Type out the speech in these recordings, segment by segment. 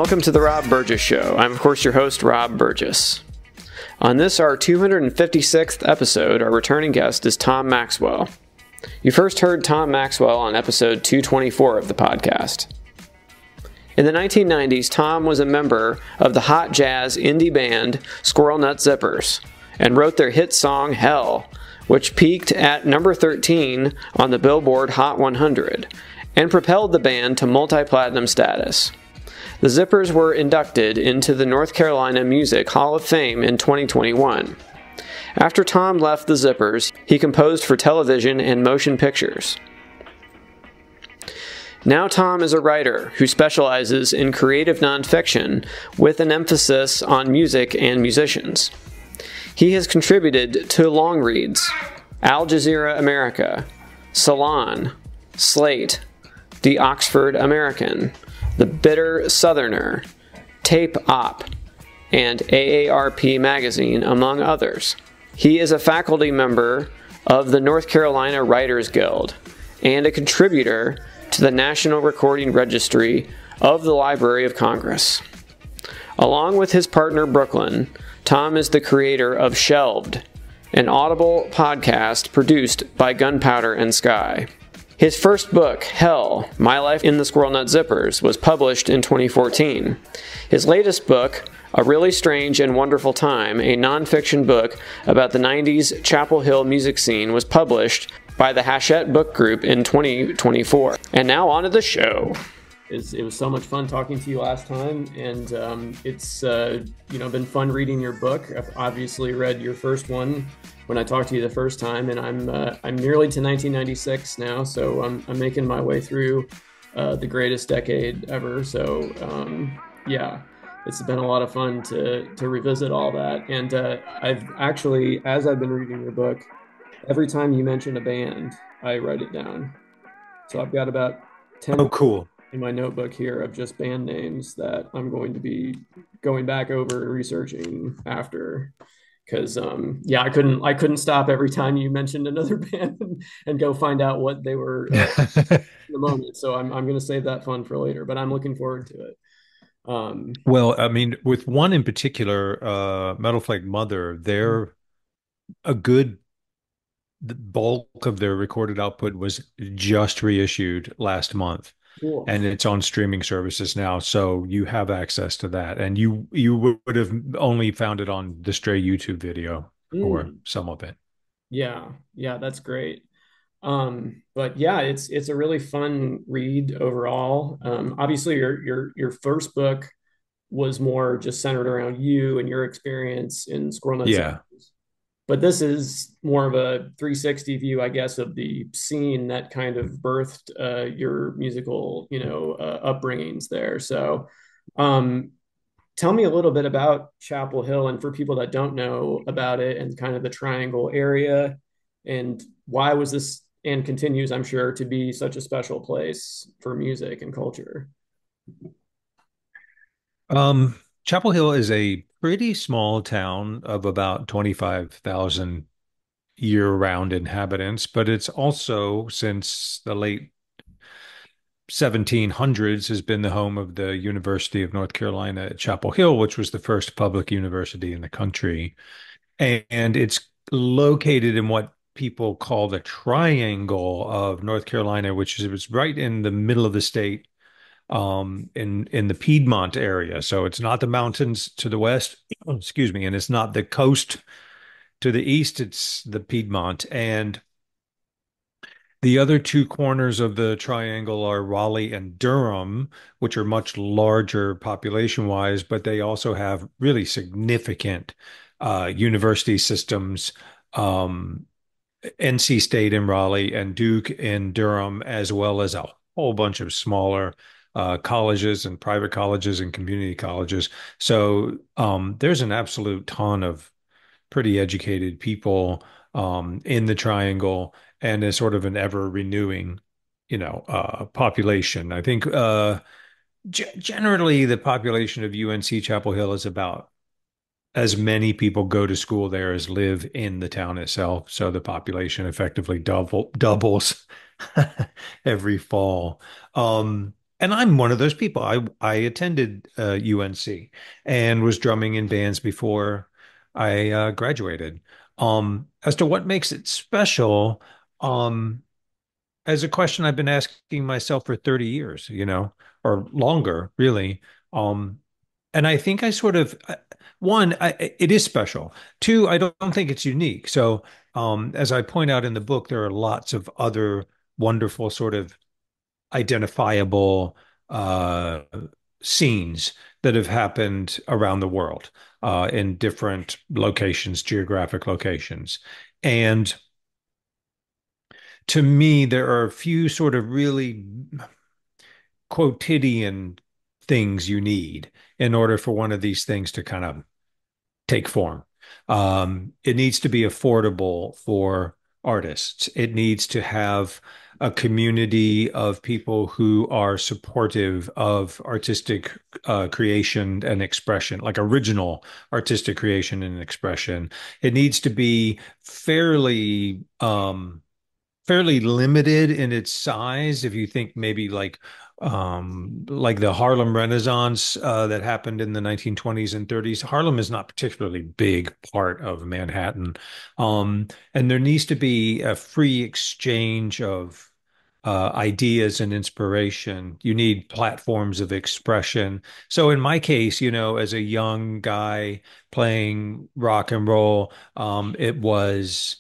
Welcome to the Rob Burgess Show. I'm, of course, your host, Rob Burgess. On this, our 256th episode, our returning guest is Tom Maxwell. You first heard Tom Maxwell on episode 224 of the podcast. In the 1990s, Tom was a member of the hot jazz indie band Squirrel Nut Zippers and wrote their hit song Hell, which peaked at number 13 on the Billboard Hot 100 and propelled the band to multi-platinum status. The Zippers were inducted into the North Carolina Music Hall of Fame in 2021. After Tom left the Zippers, he composed for television and motion pictures. Now Tom is a writer who specializes in creative nonfiction with an emphasis on music and musicians. He has contributed to Longreads, Jazeera America, Salon, Slate, The Oxford American, The Bitter Southerner, Tape Op, and AARP Magazine, among others. He is a faculty member of the North Carolina Writers Guild and a contributor to the National Recording Registry of the Library of Congress. Along with his partner Brooklyn, Tom is the creator of Shelved, an Audible podcast produced by Gunpowder and Sky. His first book, Hell, My Life in the Squirrel Nut Zippers, was published in 2014. His latest book, A Really Strange and Wonderful Time, a nonfiction book about the 90s Chapel Hill music scene, was published by the Hachette Book Group in 2024. And now on to the show. It was so much fun talking to you last time, and it's been fun reading your book. I've obviously read your first one when I talked to you the first time, and I'm nearly to 1996 now, so I'm making my way through the greatest decade ever. So it's been a lot of fun to revisit all that. And I've actually, as I've been reading your book, every time you mention a band, I write it down. So I've got about 10 in my notebook here of just band names that I'm going to be going back over and researching after. Because I couldn't stop every time you mentioned another band and go find out what they were in the moment. So I'm going to save that fun for later, but I'm looking forward to it. Well, I mean, with one in particular, Metal Flake Mother, they're a good the bulk of their recorded output was just reissued last month. Cool. And it's on streaming services now, so you have access to that. And you would have only found it on the Stray YouTube video or some of it. Yeah, that's great. But yeah, it's a really fun read overall. Obviously, your first book was more just centered around you and your experience in Squirrel Nut Yeah. Zippers. But this is more of a 360 view, I guess, of the scene that kind of birthed your musical, upbringings there. So tell me a little bit about Chapel Hill, and for people that don't know about it, and kind of the Triangle area, and why was this, and continues, I'm sure, to be such a special place for music and culture. Chapel Hill is a pretty small town of about 25,000 year-round inhabitants, but it's also, since the late 1700s, has been the home of the University of North Carolina at Chapel Hill, which was the first public university in the country. And it's located in what people call the Triangle of North Carolina, which is right in the middle of the state, in the Piedmont area. So it's not the mountains to the west, excuse me, and it's not the coast to the east, it's the Piedmont. And the other two corners of the triangle are Raleigh and Durham, which are much larger population-wise, but they also have really significant university systems, NC State in Raleigh and Duke in Durham, as well as a whole bunch of smaller colleges and private colleges and community colleges. So there's an absolute ton of pretty educated people in the Triangle, and a sort of an ever renewing, population. I think generally the population of UNC Chapel Hill is about as many people go to school there as live in the town itself. So the population effectively doubles every fall. And I'm one of those people. I attended UNC and was drumming in bands before I graduated. As to what makes it special, um, as a question I've been asking myself for 30 years, or longer, really. Um, and I think I sort of, one, it is special. Two, I don't think it's unique. So, as I point out in the book, there are lots of other wonderful sort of identifiable uh, scenes that have happened around the world in different locations, geographic locations. And to me, there are a few sort of really quotidian things you need in order for one of these things to kind of take form. It needs to be affordable for artists. It needs to have a community of people who are supportive of artistic creation and expression, like original artistic creation and expression. It needs to be fairly limited in its size. If you think maybe like the Harlem Renaissance that happened in the 1920s and 30s, Harlem is not particularly big part of Manhattan. And there needs to be a free exchange of ideas and inspiration. You need platforms of expression. So in my case, as a young guy playing rock and roll, it was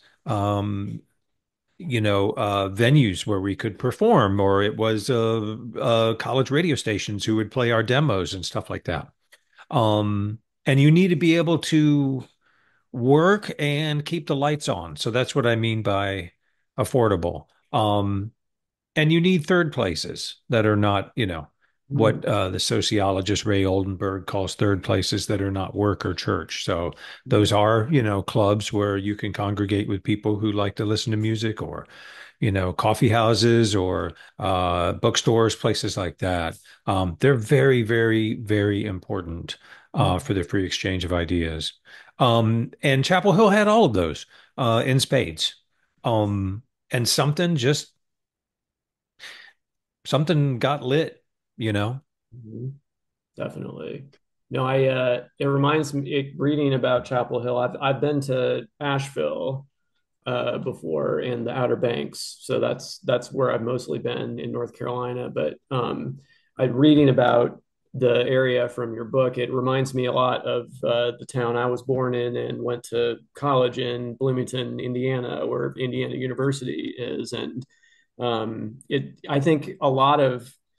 venues where we could perform, or it was college radio stations who would play our demos and stuff like that. And you need to be able to work and keep the lights on. So that's what I mean by affordable. And you need third places that are not, Mm. what the sociologist Ray Oldenburg calls third places that are not work or church. So those are, clubs where you can congregate with people who like to listen to music, or, coffee houses, or bookstores, places like that. They're very, very, very important for the free exchange of ideas. And Chapel Hill had all of those in spades. And something got lit, you know? Mhm. Definitely. No, it reminds me reading about Chapel Hill. I've been to Asheville before and the Outer Banks, so that's where I've mostly been in North Carolina. But I reading about the area from your book, it reminds me a lot of the town I was born in and went to college in, Bloomington, Indiana, where Indiana University is. And I think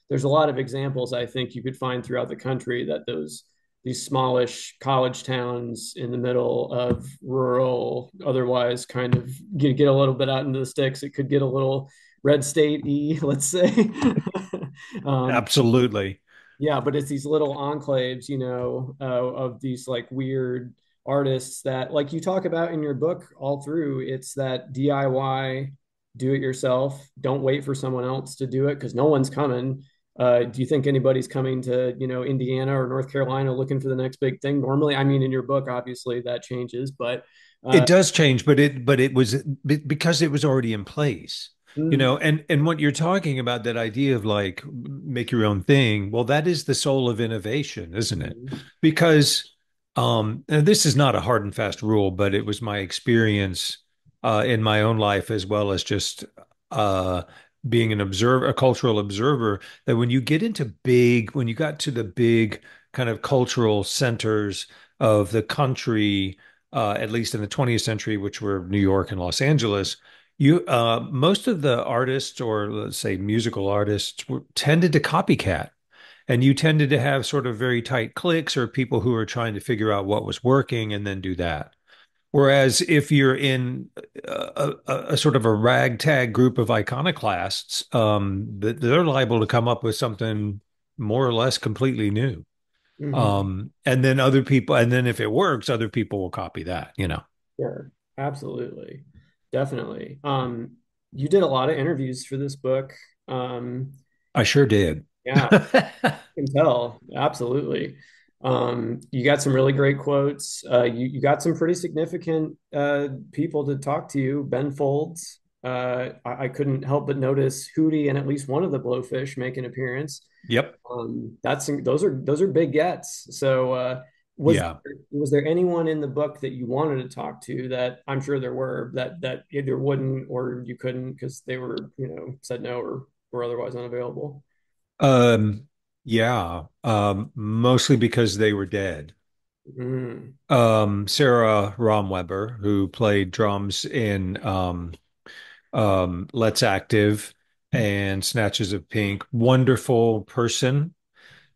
there's a lot of examples I think you could find throughout the country that these smallish college towns in the middle of rural, otherwise kind of get a little bit out into the sticks. It could get a little red state-y, let's say. um, Absolutely. yeah, but it's these little enclaves, of these like weird artists that, like you talk about in your book all through, it's that DIY, do it yourself. Don't wait for someone else to do it because no one's coming. Do you think anybody's coming to, Indiana or North Carolina looking for the next big thing? Normally, I mean, in your book, obviously that changes, but It uh, does change, but it was because it was already in place, mm, and what you're talking about, that idea of like make your own thing. Well, that is the soul of innovation, isn't it? mm, Because and this is not a hard and fast rule, but it was my experience in my own life, as well as just uh being a cultural observer, that when you got to the big kind of cultural centers of the country, at least in the 20th century, which were New York and Los Angeles, most of the artists, or let's say musical artists, tended to copycat. And you tended to have sort of very tight cliques, or people who were trying to figure out what was working and then do that. Whereas if you're in a sort of a ragtag group of iconoclasts, they're liable to come up with something more or less completely new. mhm. And then if it works, other people will copy that. Sure, absolutely, definitely. You did a lot of interviews for this book. Um, I sure did. yeah, can tell. Absolutely. You got some really great quotes. You got some pretty significant people to talk to you. Ben Folds, I couldn't help but notice Hootie and at least one of the Blowfish make an appearance. Yep. That's those are big gets. So Yeah. was there anyone in the book that you wanted to talk to that I'm sure there were that either wouldn't or you couldn't because they were, said no or otherwise unavailable? Um, yeah. Mostly because they were dead. Mm, Sarah Romweber, who played drums in Let's Active and Snatches of Pink, wonderful person,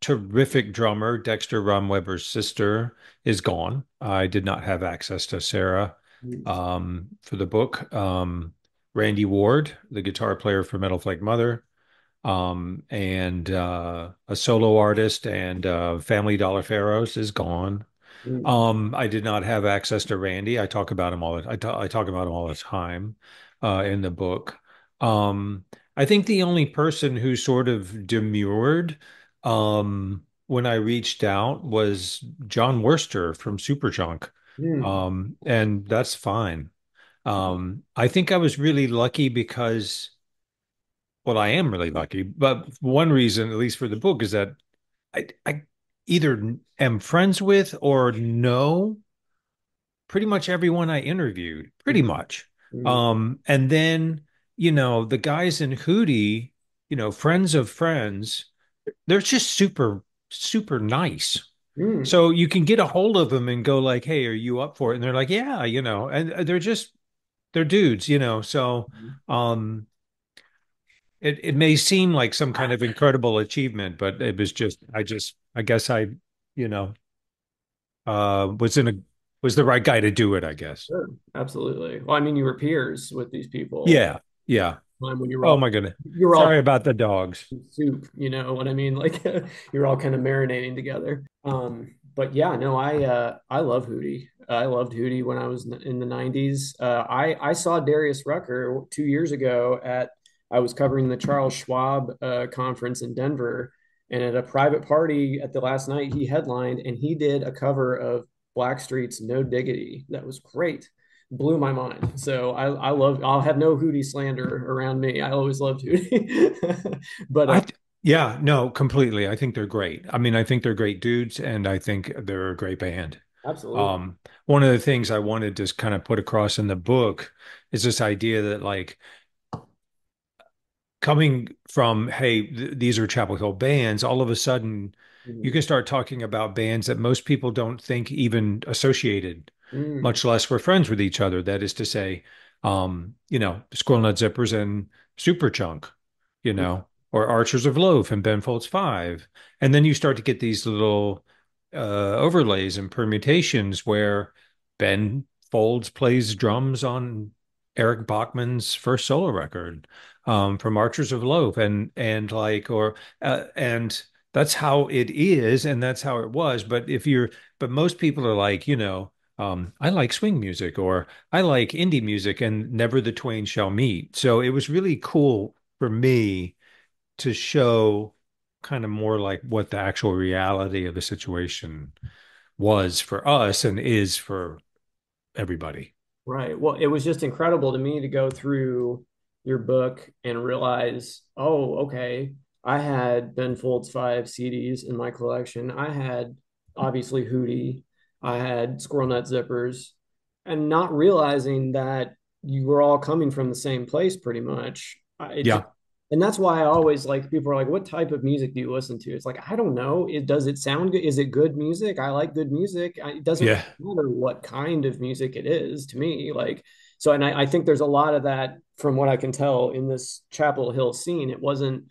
terrific drummer. Dexter Romweber's sister is gone. I did not have access to Sarah mm, for the book. Randy Ward, the guitar player for Metal Flake Mother, and a solo artist and Family Dollar Pharaohs is gone. mm, I did not have access to Randy. I talk about him all the time in the book. I think the only person who sort of demurred when I reached out was John Worster from Superchunk. mm, And that's fine. I think I was really lucky because, well, I am really lucky, but one reason, at least for the book, is that I either am friends with or know pretty much everyone I interviewed, pretty mm, much. mm, And then, the guys in Hootie, friends of friends, they're just super, super nice. mm, So you can get a hold of them and go like, "Hey, are you up for it?" And they're like, "Yeah," and they're dudes, So, mm. um, it may seem like some kind of incredible achievement, but it was I guess you know, uh, was in a was the right guy to do it, I guess. Sure, absolutely. Well, I mean, you were peers with these people Yeah, yeah. time when Oh my goodness. you were all Sorry about the dogs. soup, you know what I mean? Like you're all kind of marinating together. But yeah, no, I love Hootie. I loved Hootie when I was in the 90s. I saw Darius Rucker 2 years ago at I was covering the Charles Schwab conference in Denver, and at a private party at the last night he headlined and he did a cover of Blackstreet's No Diggity. That was great. Blew my mind. So I love. I'll have no Hootie slander around me. I always loved Hootie, but I Yeah, no, completely. I think they're great. I mean, I think they're great dudes and I think they're a great band. absolutely. One of the things I wanted to kind of put across in the book is this idea that like coming from, hey, these are Chapel Hill bands, all of a sudden you Mm, can start talking about bands that most people don't think even associated, mm, much less were friends with each other. That is to say, Squirrel Nut Zippers and Superchunk, or Archers of Loaf and Ben Folds Five. And then you start to get these little overlays and permutations where Ben Folds plays drums on Eric Bachman's first solo record from Archers of Loaf, and that's how it is, and that's how it was. But most people are like, I like swing music or I like indie music, and never the twain shall meet. So it was really cool for me to show kind of more like what the actual reality of the situation was for us and is for everybody. right. Well, it was just incredible to me to go through your book and realize, oh, okay, I had Ben Folds 5 CDs in my collection. I had obviously Hootie. I had Squirrel Nut Zippers, and not realizing that you were all coming from the same place pretty much. It just Yeah. and that's why I always like people are like, what type of music do you listen to? It's like, I don't know. Does it sound good? Is it good music? I like good music. It doesn't Yeah. matter what kind of music it is to me. Like, so, and I think there's a lot of that from what I can tell in this Chapel Hill scene. It wasn't,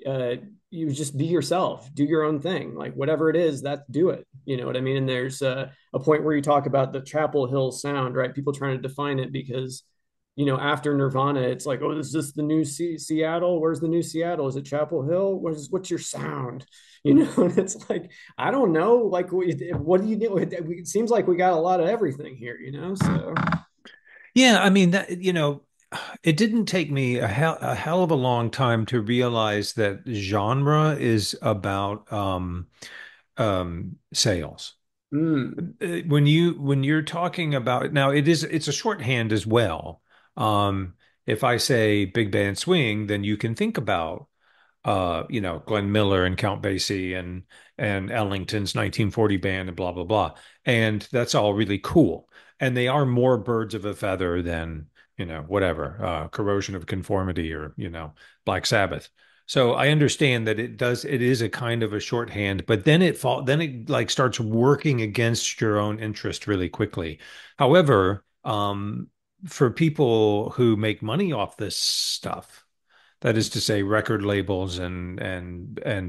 uh, you just be yourself, do your own thing. Like, whatever it is, that do it. You know what I mean? And there's a point where you talk about the Chapel Hill sound, right? People trying to define it because after Nirvana, it's like, oh, is this the new Seattle? Where's the new Seattle? Is it Chapel Hill? What's your sound? And it's like, I don't know. Like, what do you do? It seems like we got a lot of everything here. So, Yeah, I mean that it didn't take me a hell of a long time to realize that genre is about sales. mm, When you're talking about now, it's a shorthand as well. Um, if I say big band swing, then you can think about Glenn Miller and Count Basie and Ellington's 1940 band and blah blah blah. And that's all really cool. And they are more birds of a feather than, whatever, Corrosion of Conformity or, Black Sabbath. So I understand that it is a kind of a shorthand, but then it like starts working against your own interest really quickly. However, for people who make money off this stuff, that is to say, record labels and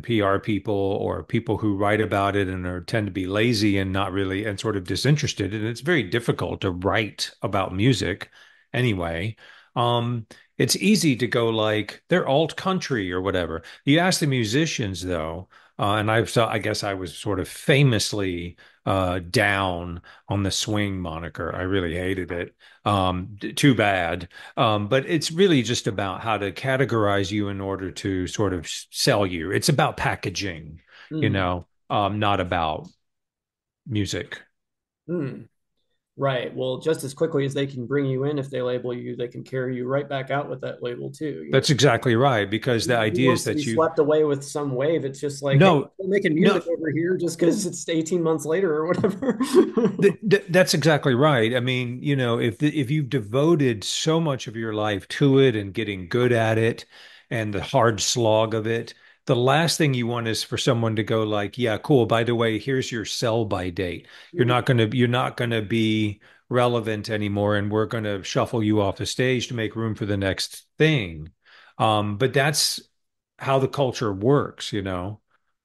PR people or people who write about it and tend to be lazy and not really and sort of disinterested. And it's very difficult to write about music anyway. Um, it's easy to go like they're alt country or whatever. You ask the musicians though, I guess I was sort of famously down on the swing moniker. I really hated it. Too bad. But it's really just about how to categorize you in order to sort of sell you. It's about packaging, Mm. not about music. Mm. Right. Well, just as quickly as they can bring you in, if they label you, they can carry you right back out with that label too. That's exactly right, because the Who idea is wants to be that you, swept away with some wave? It's just like, hey, no, we're making no, music over here just because it's 18 months later or whatever. that's exactly right. I mean, if you've devoted so much of your life to it and getting good at it and the hard slog of it, the last thing you want is for someone to go like, "Yeah, cool. By the way, here's your sell by date. You're not gonna be relevant anymore, and we're gonna shuffle you off the stage to make room for the next thing." But that's how the culture works.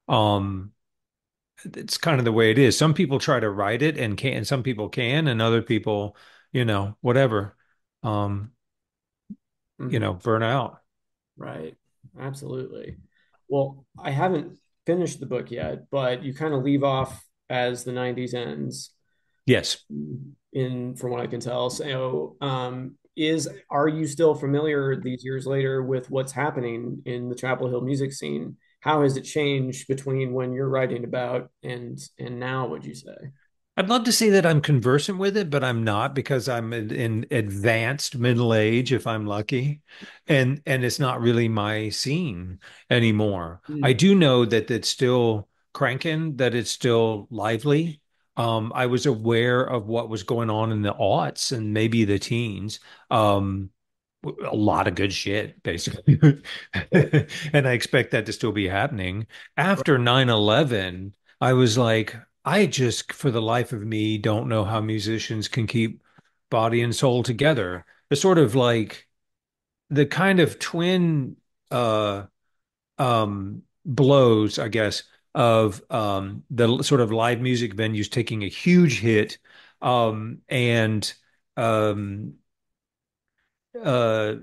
Um, it's kind of the way it is. Some people try to write it and can, and some people can, and other people, whatever, um, Mhm. burn out. Right. Absolutely. Well, I haven't finished the book yet, but you kind of leave off as the 90s ends Yes. in from what I can tell. So, is are you still familiar these years later with what's happening in the Chapel Hill music scene? How has it changed between when you're writing about and now, would you say? I'd love to say that I'm conversant with it, but I'm not because I'm in advanced middle age if I'm lucky. And it's not really my scene anymore. I Mm. do know that it's still cranking, that it's still lively. I was aware of what was going on in the aughts and maybe the teens. A lot of good shit, basically. And I expect that to still be happening. After 9/11, I was like, I just, for the life of me, don't know how musicians can keep body and soul together. The sort of like the kind of twin blows, I guess, of the sort of live music venues taking a huge hit, and um, uh,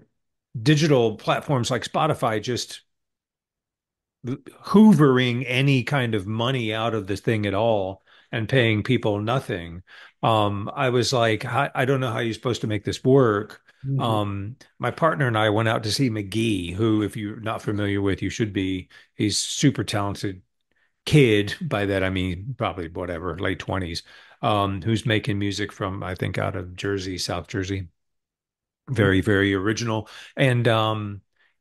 digital platforms like Spotify just hoovering any kind of money out of this thing at all and paying people nothing. I was like, I don't know how you're supposed to make this work. Mhm. My partner and I went out to see McGee, who, if you're not familiar with, you should be. He's super talented kid. By that, I mean, probably whatever, late 20s, who's making music from, I think, out of Jersey, South Jersey. Very, very original. And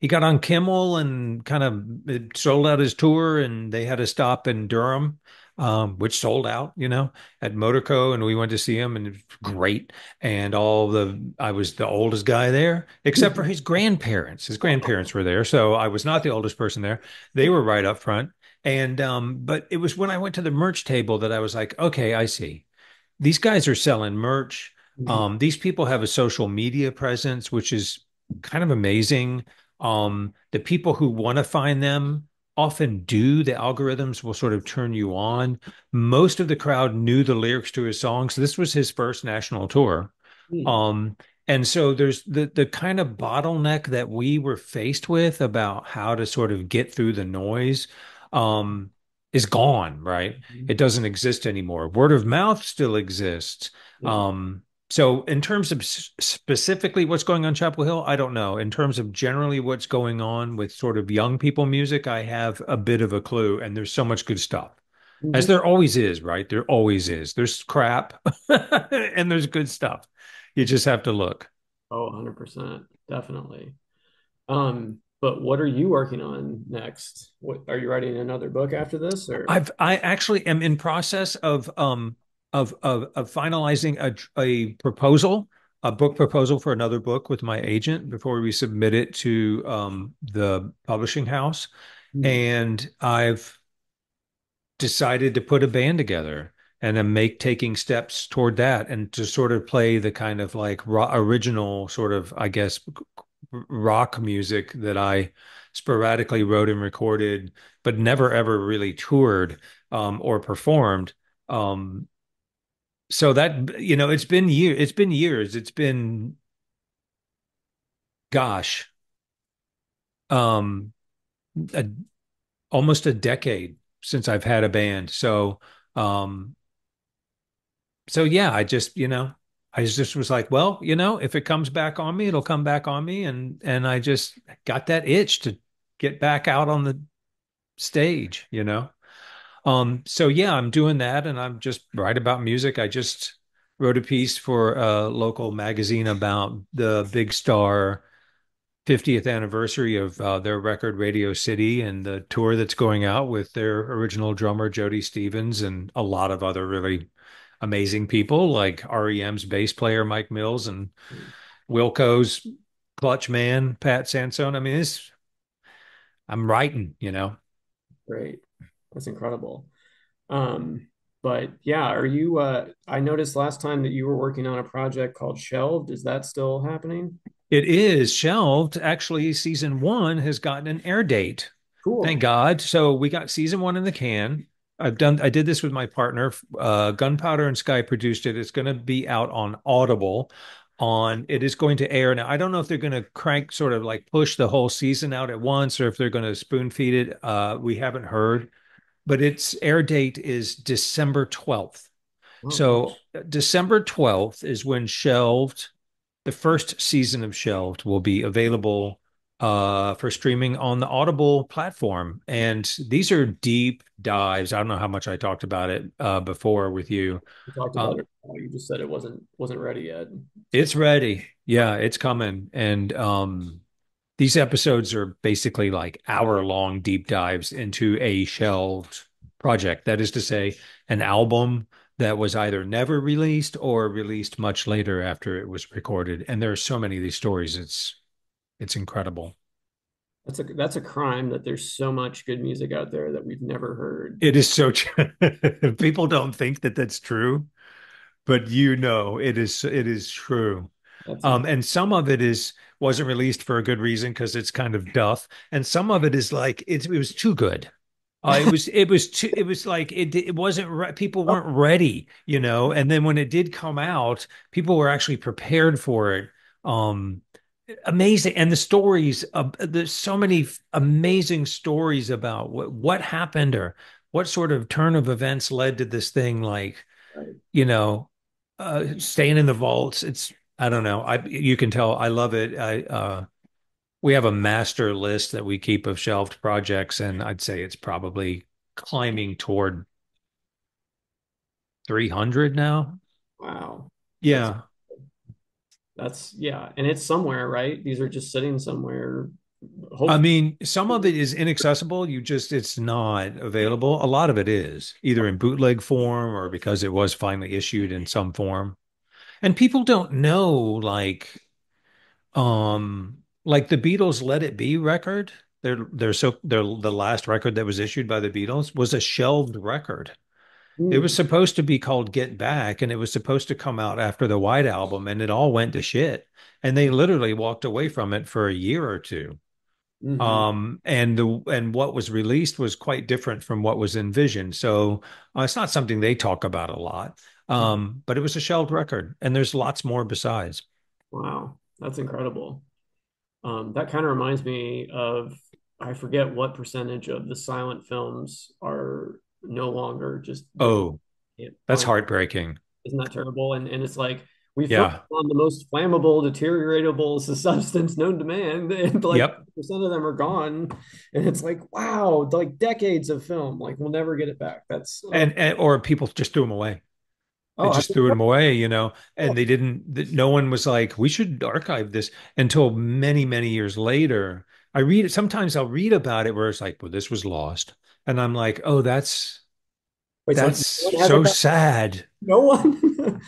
he got on Kimmel and kind of it sold out his tour, and they had a stop in Durham, which sold out, at Motorco, and we went to see him, and it was great. And I was the oldest guy there, except for his grandparents. His grandparents were there, so I was not the oldest person there. They were right up front. And but it was when I went to the merch table that I was like, okay, I see. These guys are selling merch. Mhm. These people have a social media presence, which is kind of amazing. The people who want to find them often do. The algorithms will sort of turn you on. Most of the crowd knew the lyrics to his songs. This was his first national tour. Mm. Um, and so there's the kind of bottleneck that we were faced with about how to sort of get through the noise, um, is gone, right? Mhm. It doesn't exist anymore. Word of mouth still exists. Yeah. So in terms of specifically what's going on Chapel Hill, I don't know. In terms of generally what's going on with sort of young people music, I have a bit of a clue, and there's so much good stuff. As Mhm. there always is, right? There always is. There's crap and there's good stuff. You just have to look. Oh, 100%. definitely. But what are you working on next? What are you writing another book after this or? I actually am in process of finalizing a proposal, a book proposal for another book with my agent before we submit it to the publishing house. Hmm, And I've decided to put a band together and then make taking steps toward that and to sort of play the kind of like original sort of, I guess, rock music that I sporadically wrote and recorded, but never ever really toured or performed. Um, so that, it's been years. It's been, gosh, um, a, almost a decade since I've had a band. Um, so yeah, I just was like, well, if it comes back on me, it'll come back on me. And I just got that itch to get back out on the stage. So yeah, I'm doing that and I'm just write about music. I just wrote a piece for a local magazine about the Big Star 50th anniversary of their record Radio City and the tour that's going out with their original drummer Jody Stevens and a lot of other really amazing people like REM's bass player Mike Mills and Wilco's clutch man Pat Sansone. I mean, I'm writing. great. That's incredible. Um, but yeah, I noticed last time that you were working on a project called Shelved. Is that still happening? It is shelved. Actually, season one has gotten an air date. Thank Cool. God. So we got season one in the can. I did this with my partner. Gunpowder and Sky produced it. It's going to be out on Audible. It is going to air now. I don't know if they're going to crank sort of like push the whole season out at once or if they're going to spoon feed it. We haven't heard, but its air date is December 12th. Oh, wow. So December 12th is when Shelved the first season of Shelved will be available for streaming on the Audible platform. And these are deep dives. I don't know how much I talked about it before with you. We talked Uh, about it. You just said it wasn't ready yet. So it's ready. Yeah, it's coming. And these episodes are basically like hour-long deep dives into a shelved project. That is to say, an album that was either never released or released much later after it was recorded. And there are so many of these stories. It's incredible. that's a crime that there's so much good music out there that we've never heard. It is so true. People don't think that that's true, but it is true. That's in, And some of it is wasn't released for a good reason because it's kind of duff, and some of it is like it was too good. It was like it wasn't people weren't ready. And then when it did come out, people were actually prepared for it. Um, Amazing, and the stories. There's so many amazing stories about what happened or what sort of turn of events led to this thing. Like right. you know, staying in the vaults. It's I don't know. You can tell I love it. We have a master list that we keep of shelved projects, and I'd say it's probably climbing toward 300 now. Wow. That's Yeah. yeah, and it's somewhere, right? These are just sitting somewhere. I Hopefully, mean, some of it is inaccessible. It's not available. A lot of it is either in bootleg form or because it was finally issued in some form. And people don't know, like the Beatles' Let It Be record. They're the last record that was issued by the Beatles was a shelved record. It was mm, supposed to be called Get Back, and it was supposed to come out after the White Album, and it all went to shit. And they literally walked away from it for a year or two. hmm And what was released was quite different from what was envisioned. So it's not something they talk about a lot. But it was a shelved record, and there's lots more besides. wow, that's incredible. That kind of reminds me of I forget what percentage of the silent films are no longer just that we Oh, can't that's find. heartbreaking. Isn't that terrible? And it's like we focus Yeah. on the most flammable, deterioratable substance known to man, and like Yep. percent of them are gone. And it's like, wow, like decades of film, like we'll never get it back. That's And or people just threw them away. They Oh, just threw them away, and they didn't, no one was like, we should archive this until many, many years later. I read it, sometimes I'll read about it where it's like, well, this was lost. And I'm like, oh, wait, so that's no one has a so copy? sad. No one?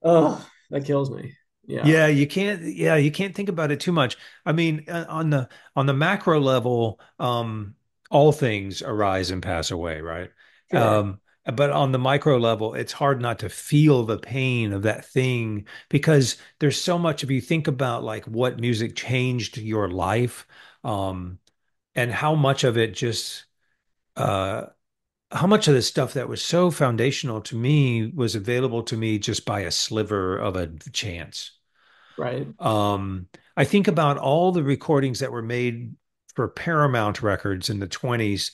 Oh, that kills me. Yeah, Yeah, you can't think about it too much. I mean, on the macro level, all things arise and pass away, right? sure. But on the micro level, it's hard not to feel the pain of that thing because there's so much. If you think about like what music changed your life, um, and how much of it just uh how much of the stuff that was so foundational to me was available to me just by a sliver of a chance. Right. Um, I think about all the recordings that were made for Paramount Records in the 20s,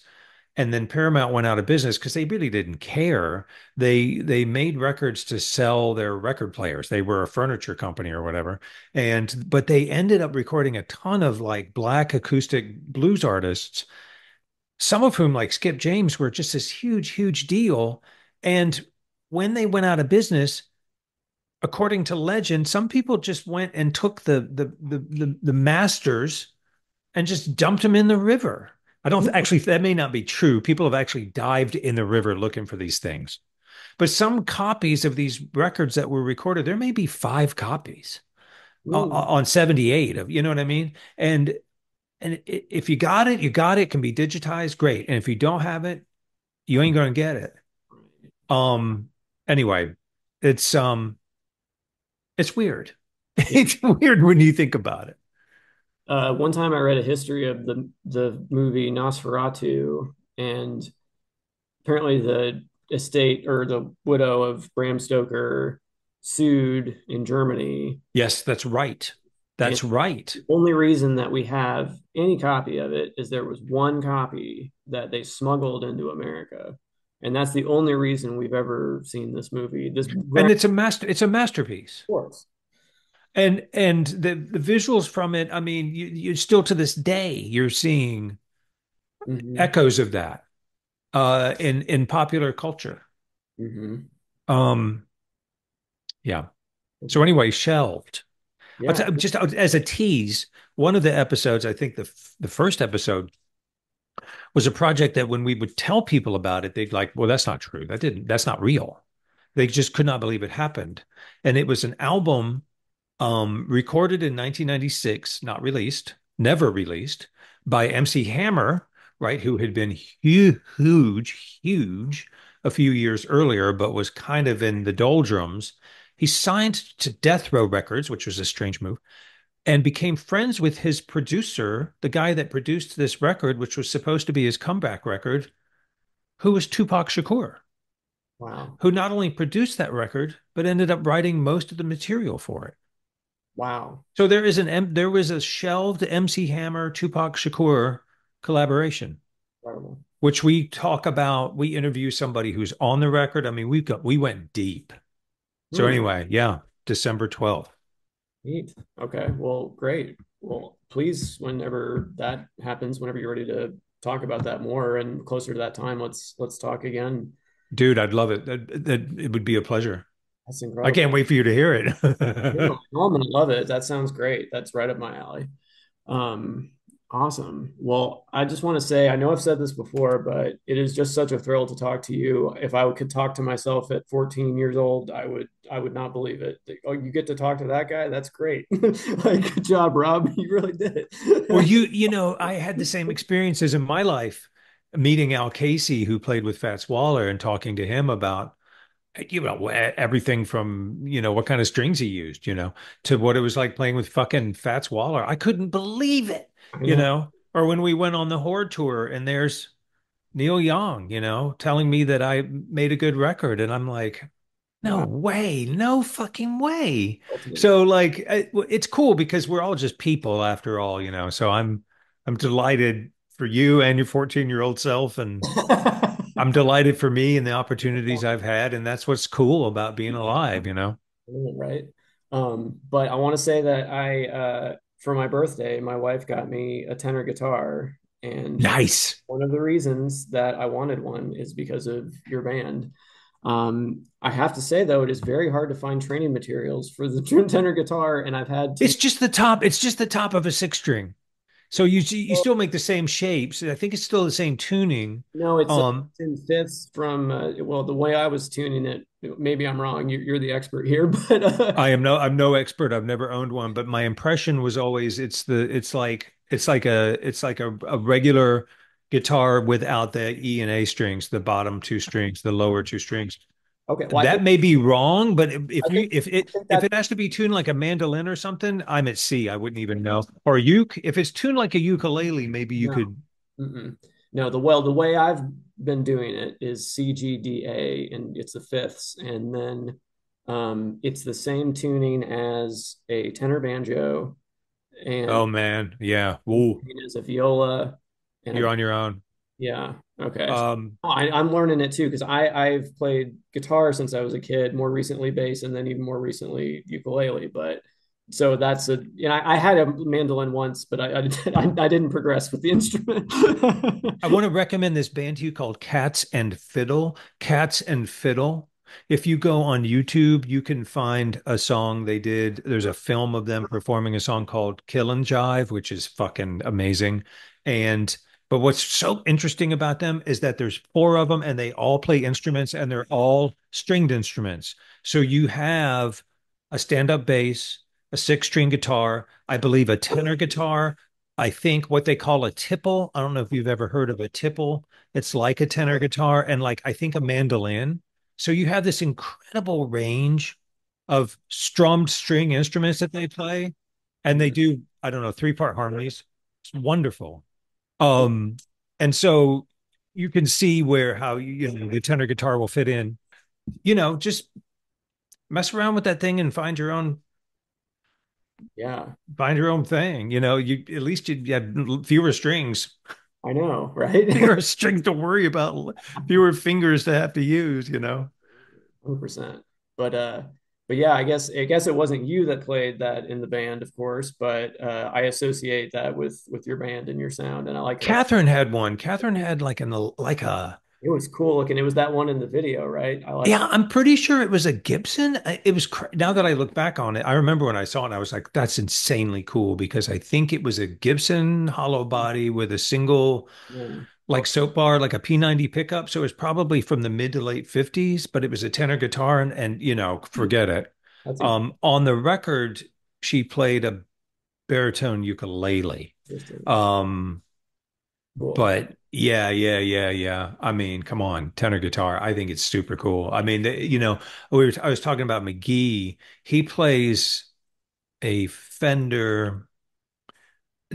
and then Paramount went out of business because they really didn't care. They made records to sell their record players. They were a furniture company or whatever. But they ended up recording a ton of like black acoustic blues artists, some of whom, like Skip James, were just this huge, huge deal. And when they went out of business, according to legend, some people just went and took the masters and just dumped them in the river. I don't actually, that may not be true. People have actually dived in the river looking for these things. But some copies of these records that were recorded, there may be 5 copies Mm, on 78 of, you know what I mean? And if you got it, you got it. It can be digitized, great. And if you don't have it, you ain't gonna get it. Um, anyway, it's it's weird. yeah. It's weird when you think about it. One time I read a history of the movie Nosferatu, and apparently the estate or the widow of Bram Stoker sued in Germany. Yes, that's right. And That's right. the only reason that we have any copy of it is there was one copy that they smuggled into America. And that's the only reason we've ever seen this movie. This And very it's a masterpiece. course. And the visuals from it, I mean, you still to this day you're seeing Hmm. echoes of that in popular culture. Hmm. Um, yeah. So anyway, shelved. Yeah. Just as a tease, one of the episodes, I think the first episode was a project that when we would tell people about it, they'd like, well, that's not true. That's not real. They just could not believe it happened. And it was an album recorded in 1996, not released, never released, by MC Hammer, right, who had been huge a few years earlier, but was kind of in the doldrums. He signed to Death Row Records, which was a strange move, and became friends with his producer, the guy that produced this record, which was supposed to be his comeback record, who was Tupac Shakur, Wow. who not only produced that record, but ended up writing most of the material for it. Wow. So there was a shelved MC Hammer Tupac Shakur collaboration, Incredible. which we talk about. We interview somebody who's on the record. I mean, we went deep. So Hmm. anyway, yeah, December 12th. Neat. Okay. Well, great. Well, please, whenever that happens, whenever you're ready to talk about that more and closer to that time, let's talk again. Dude, I'd love it. That it would be a pleasure. That's I incredible. can't wait for you to hear Yeah, it. I'm gonna love it. That sounds great. That's right up my alley. Um, awesome. Well, I just want to say, I know I've said this before, but it is just such a thrill to talk to you. If I could talk to myself at 14 years old, I would not believe it. Like, oh, you get to talk to that guy? That's great. Like, good job, Rob. You really did Well, it. I had the same experiences in my life, meeting Al Casey, who played with Fats Waller, and talking to him about, everything from, what kind of strings he used, to what it was like playing with fucking Fats Waller. I couldn't believe it, I know. Or when we went on the Horde tour and there's Neil Young, telling me that I made a good record. And I'm like, no Wow. way, no fucking way. Ultimate. So like it's cool because we're all just people after all, So I'm delighted for you and your 14-year-old self, and I'm delighted for me and the opportunities I've had, and that's what's cool about being alive. Right. But I want to say that for my birthday, my wife got me a tenor guitar, and Nice. one of the reasons that I wanted one is because of your band. I have to say though, it is very hard to find training materials for the tenor guitar, and I've had to. It's just the top. It's just the top of a six string. So you still make the same shapes. I think it's still the same tuning. No, it's Um, in fifths from well, the way I was tuning it. Maybe I'm wrong. You're the expert here, but I'm no expert. I've never owned one, but my impression was always it's like a regular guitar without the E and A strings, the bottom two strings, the lower two strings. okay. Well, That may be wrong, but I think I think if that it has to be tuned like a mandolin or something, I'm at C. I wouldn't even know. Or if it's tuned like a ukulele, maybe you no, could. mm-mm. No. The way I've been doing it is CGDA, and it's the fifths, and then it's the same tuning as a tenor banjo, and Oh man, yeah. Woo, as a viola, and you're on your own. yeah. Okay. Um, I'm learning it too because I've played guitar since I was a kid, more recently bass, and then even more recently ukulele. But so that's I had a mandolin once, but I didn't progress with the instrument. I want to recommend this band to you called Cats and Fiddle. Cats and Fiddle. If you go on YouTube, you can find a song they did. There's a film of them performing a song called Kill and Jive, which is fucking amazing. And but what's so interesting about them is that there's four of them and they all play instruments and they're all stringed instruments. So you have a stand-up bass, a six-string guitar, I believe a tenor guitar, I think what they call a tipple. I don't know if you've ever heard of a tipple. It's like a tenor guitar and like I think a mandolin. So you have this incredible range of strummed string instruments that they play, and they do, I don't know, three-part harmonies. It's wonderful. Um, and so you can see where how the tenor guitar will fit in. Just mess around with that thing and Yeah, find your own thing. You at least you have fewer strings. I know, right? Fewer strings to worry about, fewer fingers to have to use. 100%. But but yeah, I guess it wasn't you that played that in the band, of course, but I associate that with your band and your sound, and I like it. Catherine had one. Catherine had like a It was cool looking. It was that one in the video, right? I like. yeah, I'm pretty sure it was a Gibson. It was now that I look back on it, I remember when I saw it, I was like, that's insanely cool because I think it was a Gibson hollow body with a single Yeah. like soap bar, like a P90 pickup. So it was probably from the mid to late 50s, but it was a tenor guitar and forget it. That's On the record, she played a baritone ukulele. interesting. Um, Cool. but yeah, yeah, yeah, yeah. I mean, come on, tenor guitar. I think it's super cool. I mean, I was talking about McGee. He plays a Fender,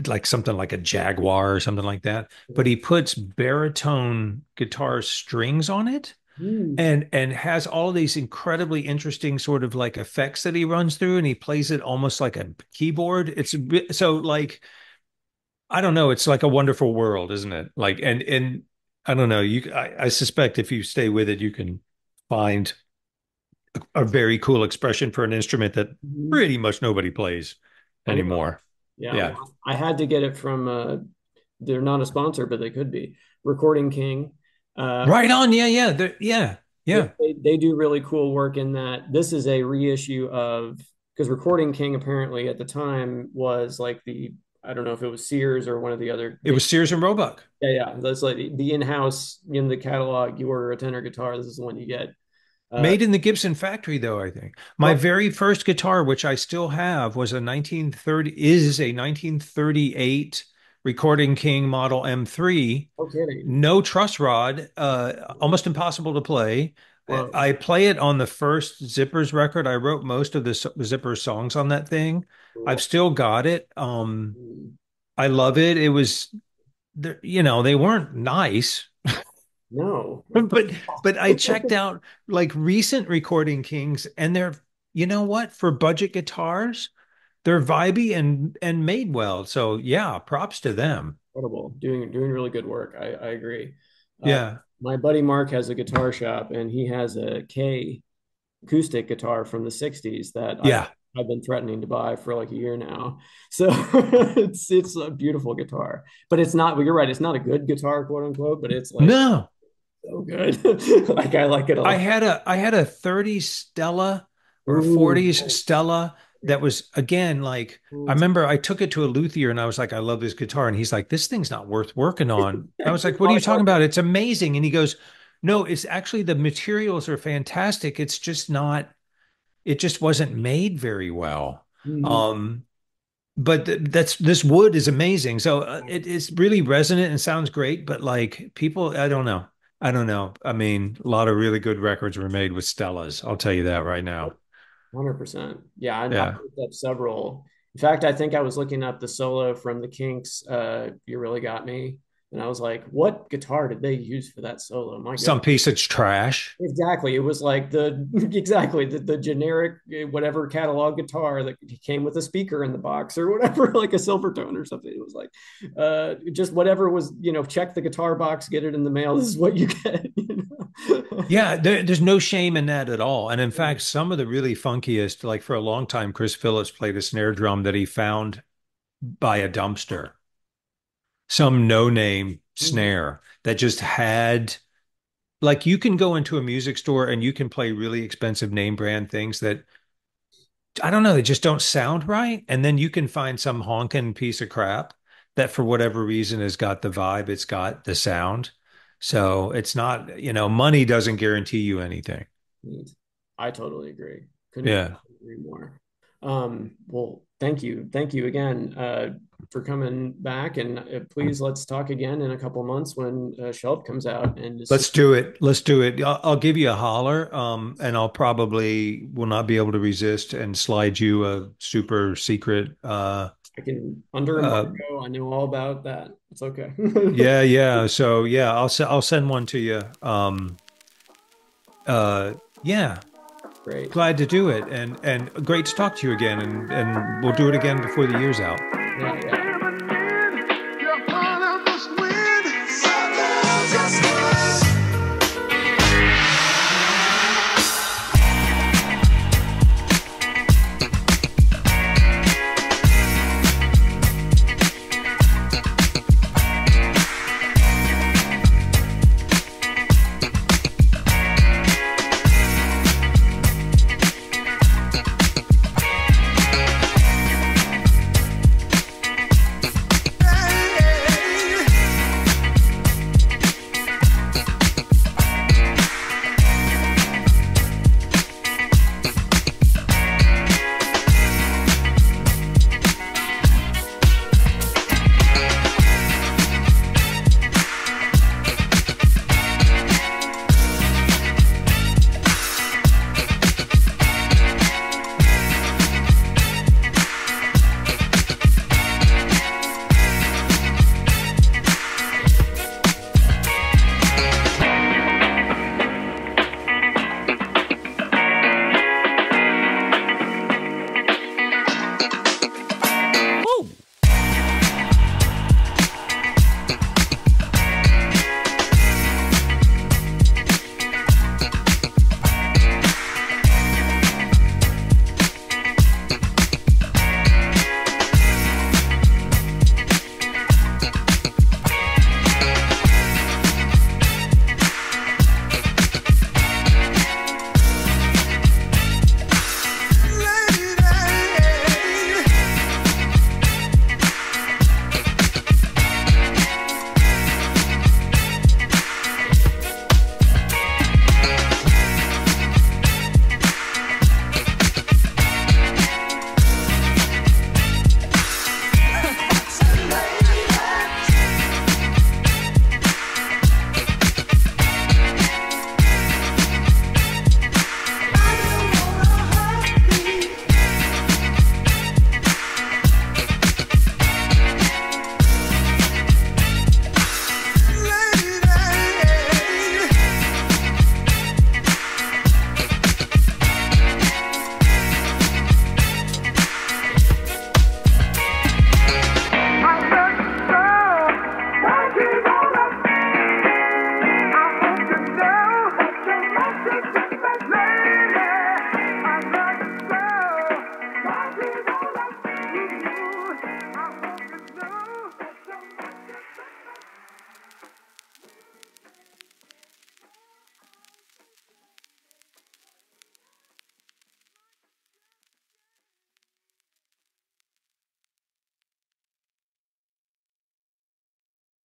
like something like a Jaguar or something like that, but he puts baritone guitar strings on it Hmm. and has all these incredibly interesting sort of like effects that he runs through and he plays it almost like a keyboard. It's a bit, so like I don't know, it's like a wonderful world, isn't it? Like and I don't know, I suspect if you stay with it you can find a very cool expression for an instrument that Mhm. pretty much nobody plays I know. anymore. Yeah. Yeah. Well, I had to get it from. They're not a sponsor, but they could be. Recording King. Uh, Right on. Yeah, yeah. Yeah. they, Yeah. they they do really cool work in that. This is a reissue of because Recording King apparently at the time was like the I don't know if it was Sears or one of the other. It was Sears and Roebuck. Yeah, yeah. That's like the in-house in the catalog. You order a tenor guitar, this is the one you get. Uh, Made in the Gibson factory, though, I think. My well, very first guitar, which I still have, is a 1938 Recording King Model M3. no kidding. No truss rod, almost impossible to play. Whoa. I play it on the first Zippers record. I wrote most of the Zippers songs on that thing. I've Cool. still got it. I love it. It was, they weren't nice. No. But I checked out like recent Recording Kings and they're what, for budget guitars they're vibey and made well, so yeah, props to them. Incredible. Doing really good work. I agree. Uh, Yeah, my buddy Mark has a guitar shop and he has a K acoustic guitar from the 60s that I've yeah. I've been threatening to buy for like a year now. So it's a beautiful guitar. But it's not, well, you're right, it's not a good guitar, quote unquote, but it's like No, So good. Like I like it a lot. I had a 30s Stella or a Ooh, 40s Stella that was again like I ooh, remember I took it to a luthier and I was like, I love this guitar. And he's like, this thing's not worth working on. I was like, what are you talking about? It's amazing. And he goes, no, it's actually the materials are fantastic. It's just not, it just wasn't made very well. Mhm. Um, but that's this wood is amazing. So it is really resonant and sounds great. But like people, I don't know. I don't know. I mean, a lot of really good records were made with Stellas. I'll tell you that right now. 100%. Yeah, I Yeah. picked up several. In fact, I think I was looking up the solo from the Kinks, You Really Got Me. And I was like, what guitar did they use for that solo? My Some goodness. piece of trash. Exactly. It was like the exactly the generic whatever catalog guitar that came with a speaker in the box or whatever, like a Silvertone or something. It was like just whatever was, check the guitar box, get it in the mail. This is what you get. Yeah, there's no shame in that at all. And in fact, some of the really funkiest, like for a long time, Chris Phillips played a snare drum that he found by a dumpster, some no-name snare that just had, like, you can go into a music store and you can play really expensive name brand things that I don't know, they just don't sound right. And then you can find some honking piece of crap that for whatever reason has got the vibe, it's got the sound. So it's not, money doesn't guarantee you anything. Neat. I totally agree. Couldn't Yeah. agree more. Well, thank you again for coming back, and please let's talk again in a couple months when Shelf comes out and as soon Let's do it. Let's do it. I'll give you a holler, and I'll probably will not be able to resist and slide you a super secret. I can under Uh, embargo. I know all about that. It's okay. yeah, yeah. So yeah, I'll send one to you. Uh, yeah. Great. Glad to do it, and great to talk to you again, and we'll do it again before the year's out. Yeah, yeah.